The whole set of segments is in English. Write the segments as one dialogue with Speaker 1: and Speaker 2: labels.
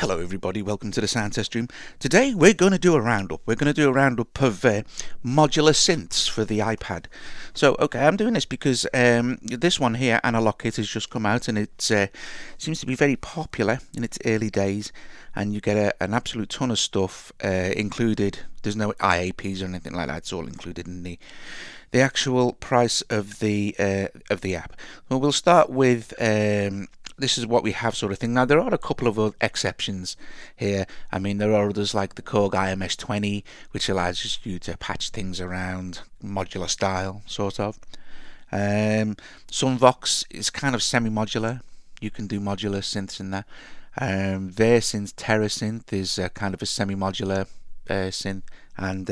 Speaker 1: Hello everybody, welcome to the sound test room. Today we're going to do a roundup. We're going to do a roundup of modular synths for the iPad. So okay, I'm doing this because this one here, AnalogKit, has just come out and it seems to be very popular in its early days, and you get an absolute ton of stuff included. There's no IAPs or anything like that. It's all included in the actual price of the app. Well, we'll start with this is what we have, sort of thing. Now, there are a couple of exceptions here. I mean, there are others like the Korg IMS-20, which allows you to patch things around modular style, sort of. Sunvox is kind of semi-modular. You can do modular synths in there. Versint's TerraSynth is kind of a semi-modular synth, and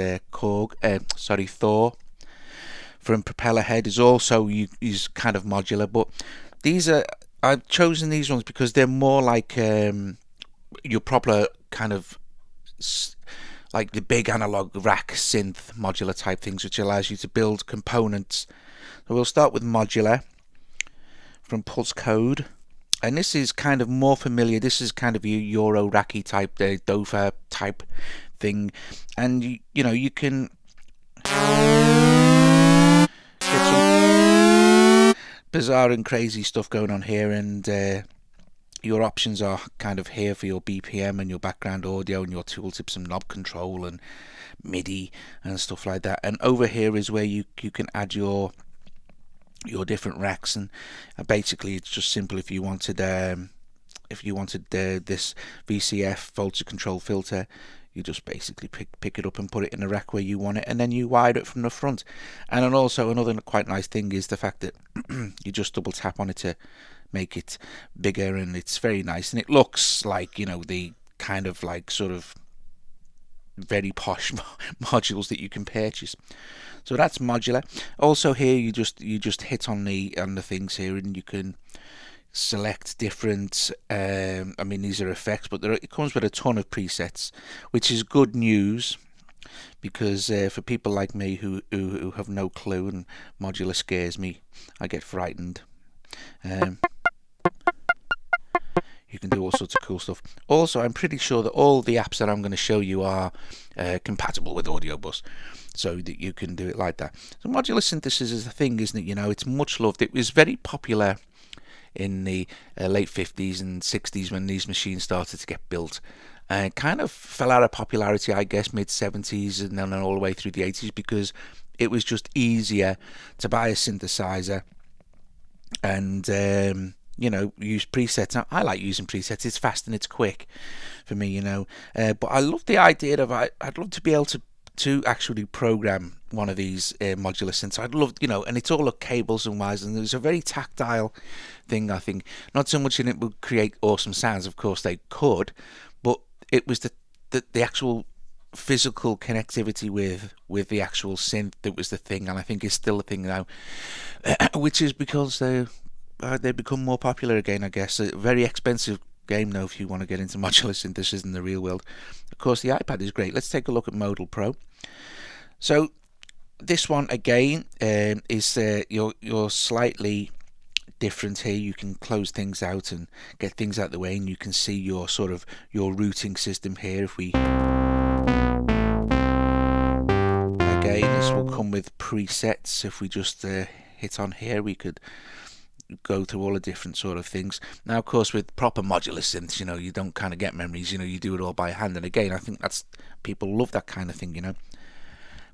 Speaker 1: Thor from Propellerhead is also is kind of modular. But these are, I've chosen these ones because they're more like your proper kind of like the big analog rack synth modular type things, which allows you to build components. So we'll start with modular from Pulse Code, and this is kind of more familiar. This is kind of your Euro racky type, the Dofa type thing, and you know, you can get some bizarre and crazy stuff going on here, and your options are kind of here for your BPM and your background audio and your tooltips and knob control and MIDI and stuff like that. And over here is where you can add your different racks, and basically it's just simple. If you wanted this VCF voltage control filter, you just basically pick it up and put it in a rack where you want it, and then you wire it from the front. And then also another quite nice thing is the fact that you just double tap on it to make it bigger, and it's very nice, and it looks like, you know, the kind of like sort of very posh modules that you can purchase. So that's modular. Also here you just hit on the things here, and you can select different I mean, these are effects, but it comes with a ton of presets, which is good news, because for people like me who have no clue, and modular scares me, I get frightened. You can do all sorts of cool stuff. Also, I'm pretty sure that all the apps that I'm going to show you are compatible with AudioBus, so that you can do it like that. So modular synthesis is a thing, isn't it? You know, it's much loved. It was very popular in the late 50s and 60s when these machines started to get built. Kind of fell out of popularity, I guess, mid 70s and then all the way through the 80s, because it was just easier to buy a synthesizer and you know, use presets. Now, I like using presets. It's fast and it's quick for me, you know. But I love the idea of I'd love to be able to actually program one of these modular synths. I'd love, you know, and it's all of cables and wires, and there's a very tactile thing, I think. Not so much in it would create awesome sounds, of course they could, but it was the actual physical connectivity with the actual synth that was the thing, and I think is still a thing now, which is because they become more popular again, I guess. A very expensive game though if you want to get into modular synthesis in the real world. Of course, the iPad is great. Let's take a look at Modal Pro. So this one again is you're slightly different here. You can close things out and get things out of the way, and you can see your sort of your routing system here. If we again, this will come with presets. If we just hit on here, we could go through all the different sort of things. Now, of course, with proper modular synths, you know, you don't kind of get memories, you know, you do it all by hand. And again, I think that's, people love that kind of thing, you know.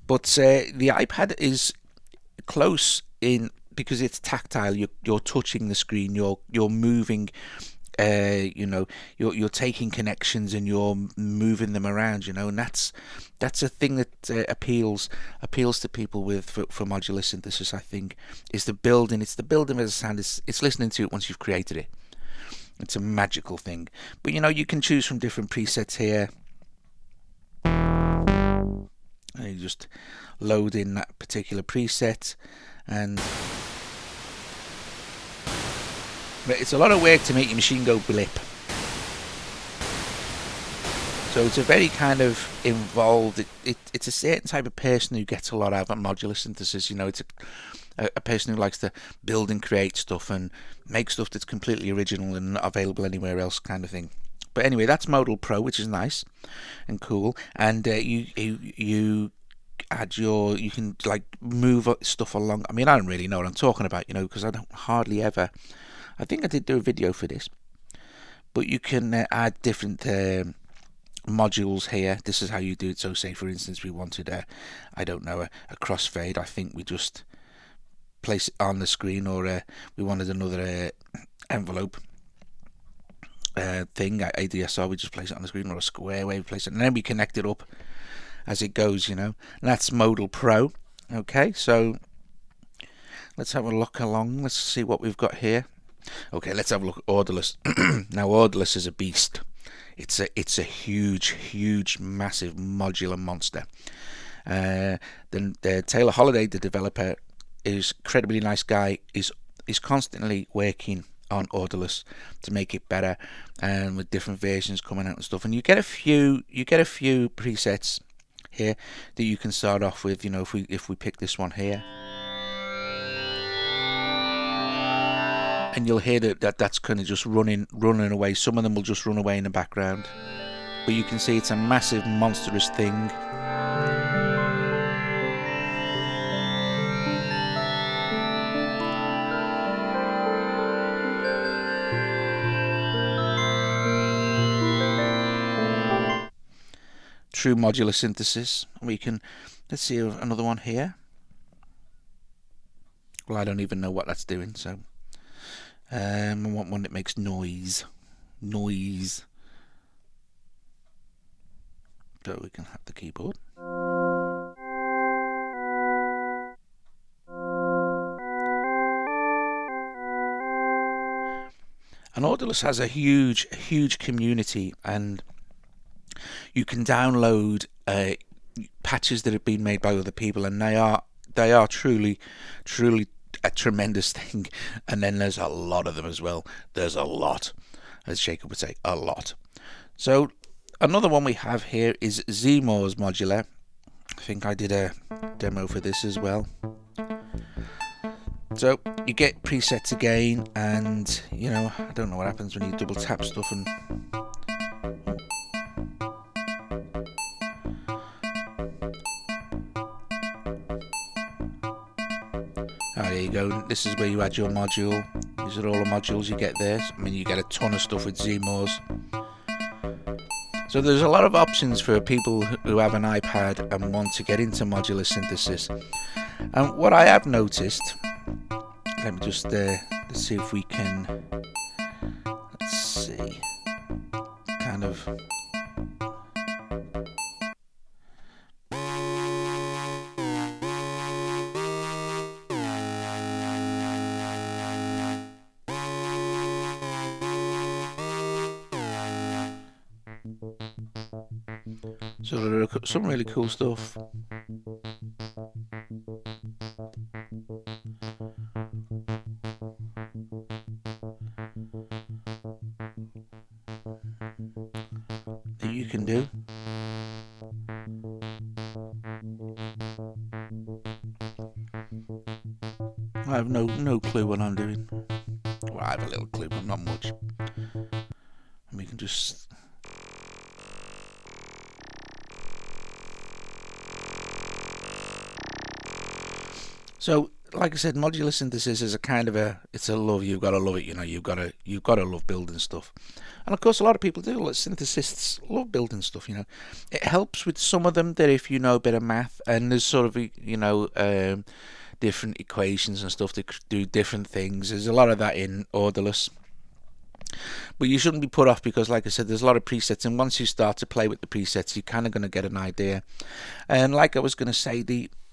Speaker 1: But the iPad is close in because it's tactile. You're touching the screen, you're moving, you know, you're taking connections and you're moving them around, you know, and that's a thing that appeals to people with for modular synthesis. I think is the building. It's the building of the sound. It's listening to it once you've created it. It's a magical thing. But you know, you can choose from different presets here. And you just load in that particular preset, and but it's a lot of work to make your machine go blip. So it's a very kind of involved, it's a certain type of person who gets a lot out of modular synthesis. You know, it's a person who likes to build and create stuff and make stuff that's completely original and not available anywhere else, kind of thing. But anyway, that's Modal Pro, which is nice and cool. And you add you can like move stuff along. I mean, I don't really know what I'm talking about, because I don't hardly ever. I think I did do a video for this, but you can add different modules here. This is how you do it. So say for instance we wanted a crossfade. I think we just place it on the screen, or we wanted another envelope thing, ADSR, we just place it on the screen, or a square wave, place it, and then we connect it up as it goes, and that's Modal Pro. Okay, so let's have a look along. Let's see what we've got here. Okay, let's have a look at Audulus. Now Audulus is a beast. It's a huge, massive modular monster. Then Taylor Holiday, the developer, is incredibly nice guy. Is constantly working on Audulus to make it better, and with different versions coming out and stuff. And you get a few presets here that you can start off with. If we pick this one here, and you'll hear that's kind of just running away. Some of them will just run away in the background, but you can see it's a massive monstrous thing. True modular synthesis. Let's see another one here. Well, I don't even know what that's doing, so I want one that makes noise. So we can have the keyboard. And Audulus has a huge community, and you can download patches that have been made by other people, and they are truly a tremendous thing. And then there's a lot of them as well. There's a lot, as Jacob would say, a lot. So another one we have here is Zimos Modular. I think I did a demo for this as well. So you get presets again, and I don't know what happens when you double tap stuff and there you go. This is where you add your module. These are all the modules you get there. I mean, you get a ton of stuff with zMors. So there's a lot of options for people who have an iPad and want to get into modular synthesis. And what I have noticed, let me just let's see if we can, let's see, kind of. So there are some really cool stuff. That you can do. I have no clue what I'm doing. Well, I have a little clue, but not much. And we can just. So, like I said, modular synthesis is a kind of it's a love. You've got to love it. You've got to love building stuff. And of course, a lot of people do. Like synthesists love building stuff. It helps with some of them that if you know a bit of math, and there's sort of different equations and stuff that do different things. There's a lot of that in Orderlist. But you shouldn't be put off, because like I said, there's a lot of presets, and once you start to play with the presets, you're kind of going to get an idea. And like I was going to say,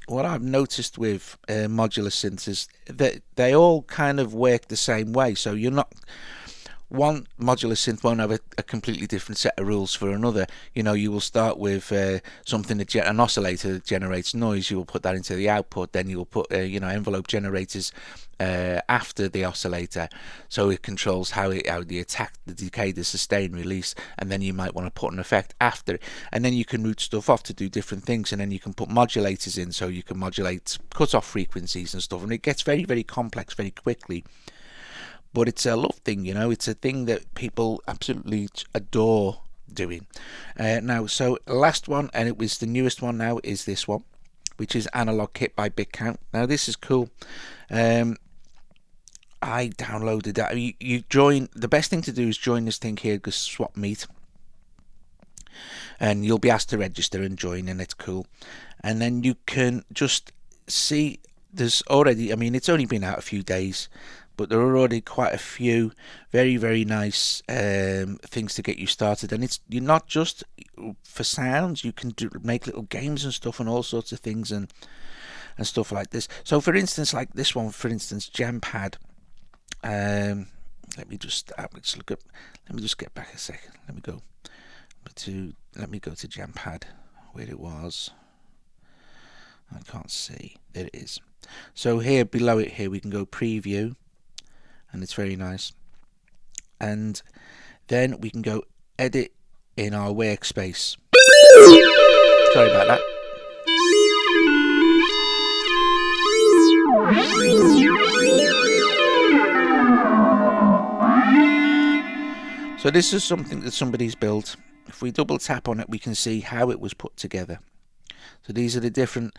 Speaker 1: what I've noticed with modular synths is that they all kind of work the same way. So one modular synth won't have a completely different set of rules for another. You will start with something an oscillator that generates noise. You will put that into the output. Then you will put envelope generators after the oscillator, so it controls how the attack, the decay, the sustain, release. And then you might want to put an effect after, and then you can route stuff off to do different things. And then you can put modulators in, so you can modulate cut-off frequencies and stuff. And it gets very, very complex very quickly. but it's a love thing, you know. It's a thing that people absolutely adore doing. Now, so last one, and it was the newest one now, is this one, which is AnalogKit by BitCount. Now this is cool. I downloaded that. You join. The best thing to do is join this thing here, because swap meet, and you'll be asked to register and join, and it's cool. And then you can just see there's already, I mean, it's only been out a few days, but there are already quite a few very, very nice things to get you started. And you're not just for sounds, you can make little games and stuff and all sorts of things and stuff like this. So for instance, like this one, for instance, Jampad. Let me just look up. Let me just get back a second. Let me go to Jampad, where it was. I can't see. There it is. So here below it, here we can go preview, and it's very nice. And then we can go edit in our workspace. Sorry about that. So this is something that somebody's built. If we double tap on it, we can see how it was put together. So these are the different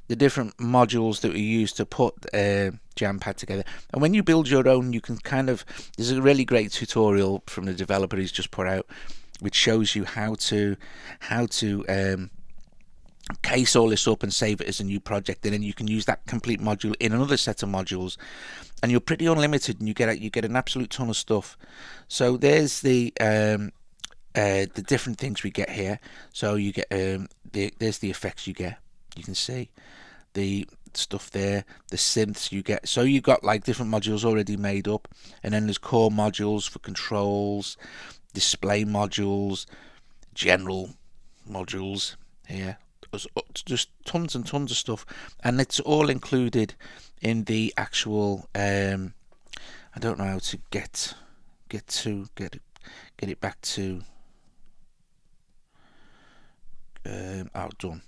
Speaker 1: modules that we use to put Jampad together. And when you build your own, you can there's a really great tutorial from the developer he's just put out, which shows you how to case all this up and save it as a new project, and then you can use that complete module in another set of modules, and you're pretty unlimited, and you get an absolute ton of stuff. So there's the different things we get here. So you get there's the effects you get. You can see the stuff there, the synths you get. So you got like different modules already made up, and then there's core modules for controls, display modules, general modules here. There's just tons and tons of stuff, and it's all included in the actual I don't know how to get it back to done.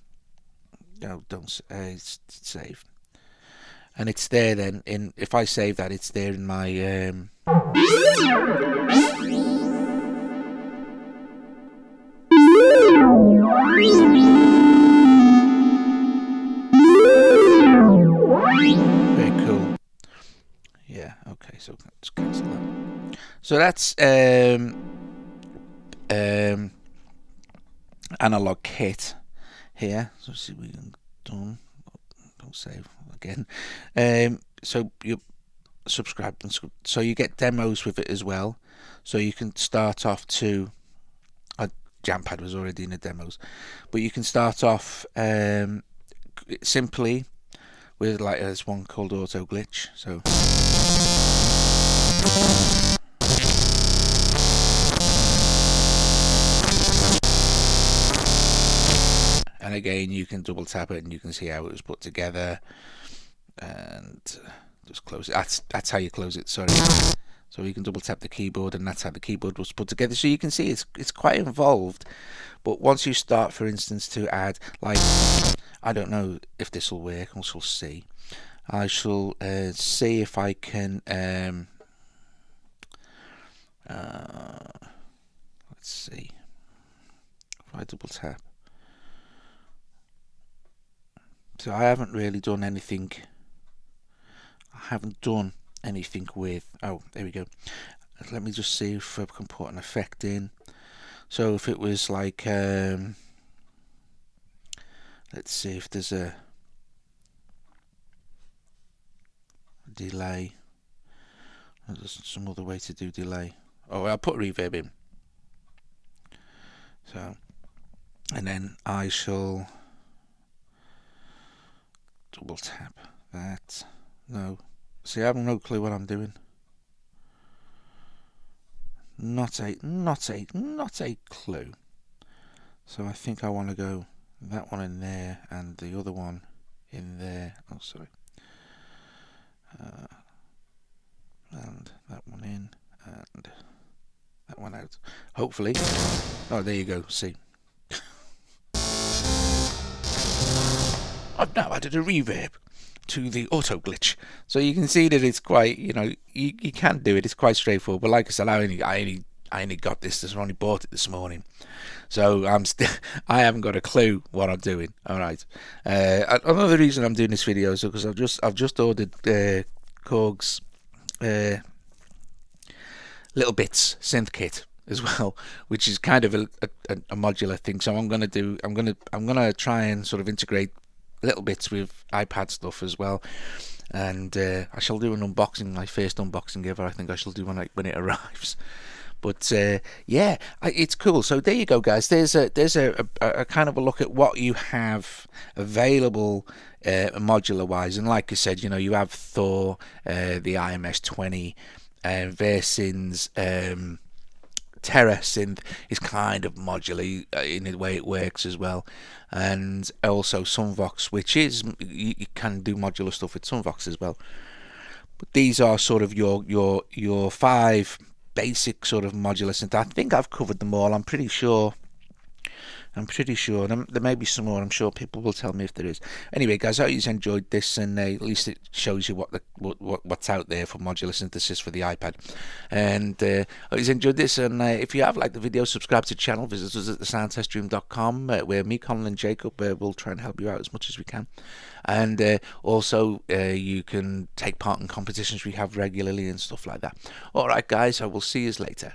Speaker 1: No, don't save. And it's there then. If I save that, it's there in my very cool. Yeah. Okay. So let's cancel that. So that's AnalogKit here. So see we can done. Don't save again. So you subscribe, so you get demos with it as well. So you can start off to. Jampad was already in the demos, but you can start off simply with like there's one called Auto Glitch. So. And again, you can double tap it and you can see how it was put together, and just close it. That's how you close it. Sorry. So you can double tap the keyboard, and that's how the keyboard was put together. So you can see it's quite involved. But once you start, for instance, to add, like, I don't know if this will work. I shall see. I shall see if I can. Let's see. If I double tap. So I haven't really done anything. With, oh, there we go. Let me just see if I can put an effect in. So if it was like, let's see if there's a delay. There's some other way to do delay. Oh, I'll put reverb in. So, and then I shall double tap that. No. See, I have no clue what I'm doing. Not a clue. So I think I want to go that one in there and the other one in there. Oh, sorry. And that one in and that one out. Hopefully. Oh, there you go. See. I've now added a reverb. to the auto glitch. So you can see that it's quite, you know, you can do it. It's quite straightforward. But like I said, I only got this. I only bought it this morning, so I haven't got a clue what I'm doing. All right. Another reason I'm doing this video is because I've just ordered Korg's Little Bits synth kit as well, which is kind of a modular thing. So I'm gonna try and sort of integrate Little Bits with iPad stuff as well. And I shall do an unboxing, my first unboxing ever. I think I shall do when it arrives. But yeah, it's cool. So there you go, guys. There's a kind of a look at what you have available modular wise. And like I said, you know, you have Thor, the IMS 20, Versin's Terra synth is kind of modular in the way it works as well, and also Sunvox, which is you can do modular stuff with Sunvox as well. But these are sort of your 5 basic sort of modular synth. I think I've covered them all. I'm pretty sure. There may be some more. I'm sure people will tell me if there is. Anyway, guys, I hope you enjoyed this, and at least it shows you what's out there for modular synthesis for the iPad. And I hope you enjoyed this. And if you have liked the video, subscribe to the channel. Visit us at thesoundtestroom.com, where me, Colin, and Jacob will try and help you out as much as we can. And also, you can take part in competitions we have regularly and stuff like that. All right, guys, I will see you later.